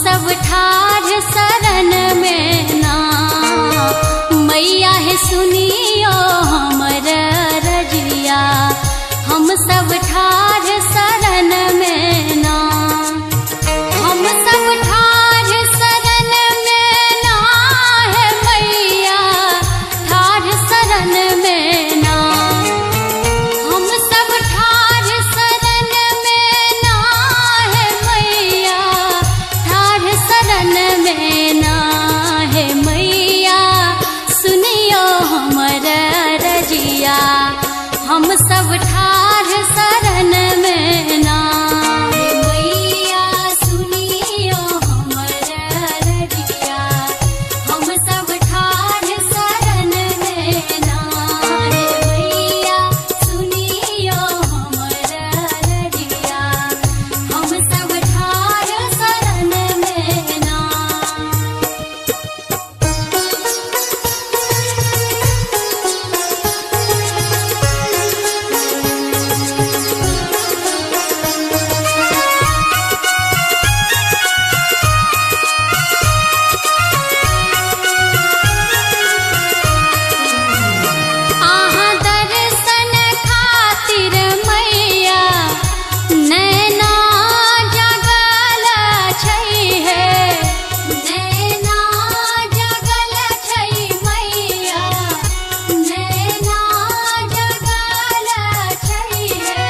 सब ठाढ़ शरण में ना, मैया है सुनियो हमर रजिया। हम सब ठाढ़ शरण में ना, हम सब ठाढ़ शरण में ना है मैया, ठाढ़ शरण में ना। हम सब ठाढ़ शरण में ना है मैया, ठाढ़ शरण में ना है मैया, सुनियो हमर रजिया। हम सब ठाढ़ शरण में ना, मैया सुनियो हमर रजिया। हम सब ठाढ़ शरण में ना, मैया सुनियो हमर रजिया। हम सब ठाढ़ शरण में ना। आहा दर्शन खातिर मैया नैना जगल छै है, नैना जगल छै मैया, नैना जगल छै है।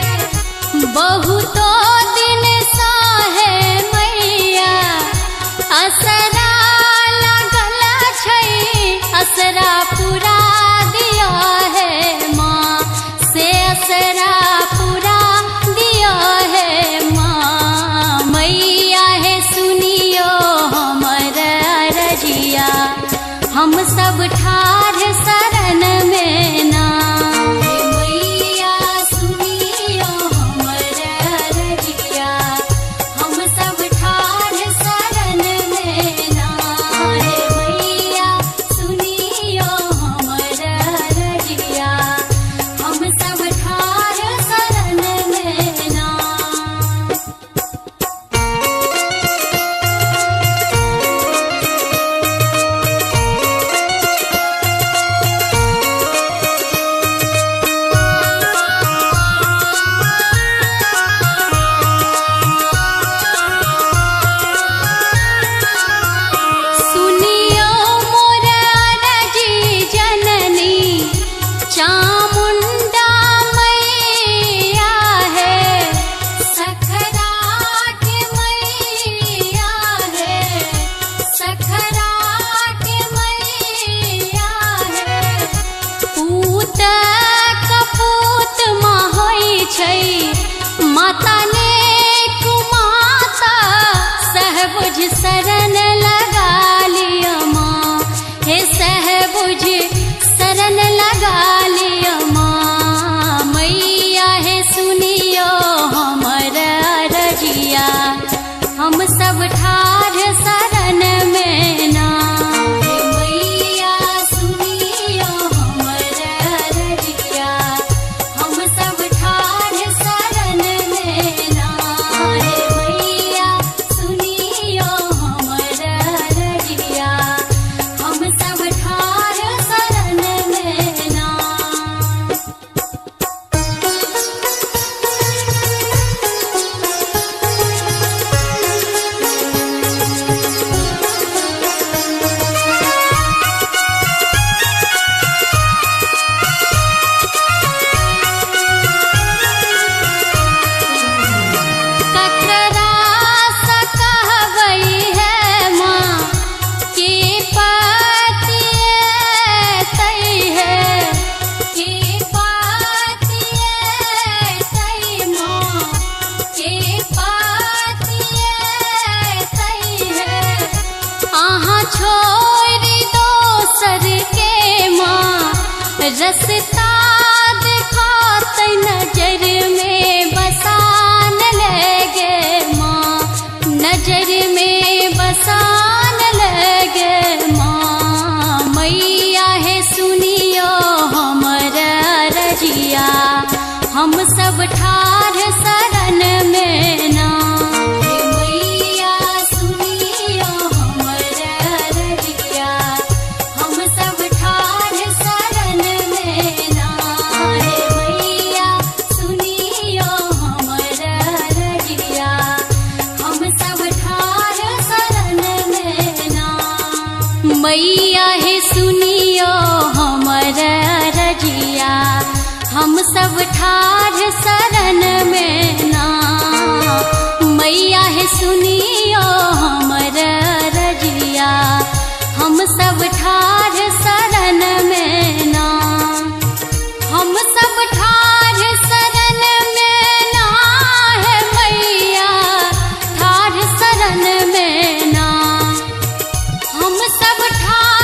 बहुतो दिन सा है मैया असरा लगल छै, असरा पूरा दिया है माँ, से असरा पूरा दिया है माँ। मैया है सुनियो हमर रजिया। हम सब ठाढ़ शरण में ना, मैया सुनियो हमर रजिया। हम सब ठाढ़ शरण में ना, मैया सुनियो हमर रजिया। हम सब ठाढ़ शरण में ना। सुनियो मोर रजी जननी, चामुंडा मैया है, सखराट मैया है, सखराट मैया है। पूत कपूत माँ होइ छै, माता ने कुमाता सहबुझ शरण लगा लिया माँ, हे सहबुझ शरण लगा लिया माँ। मैया है सुनियो हमर रजिया। हम सब ठाढ़ शरण में ना, मैया सुनियो हमर रजिया। हम सब ठाढ़ शरण में ना, मैया सुनियो हमर रजिया। हम सब ठाढ़ शरण में ना। ककरा सँ कहबै है माँ, के पतिए तै है, के पतिए तै माँ, के पतिए तै है। आहाँ छोड़ि दोसर के माँ, रस्ता दिखातै नजर में बसान लगे माँ, नजर में बसान लगे माँ। मैया है सुनियो हमर रजिया। हम सब ठाढ़ शरण में ना, मैया सुनियो मैया है सुनियो हमर रजिया, हम सब ठाढ़ शरण में ना। मैया है सुनियो हमर रजिया, हम सब ठाढ़ शरण में ना। हम सब ठाढ़ शरण में ना है मैया, ठाढ़ शरण में ना। हम सब ठाढ़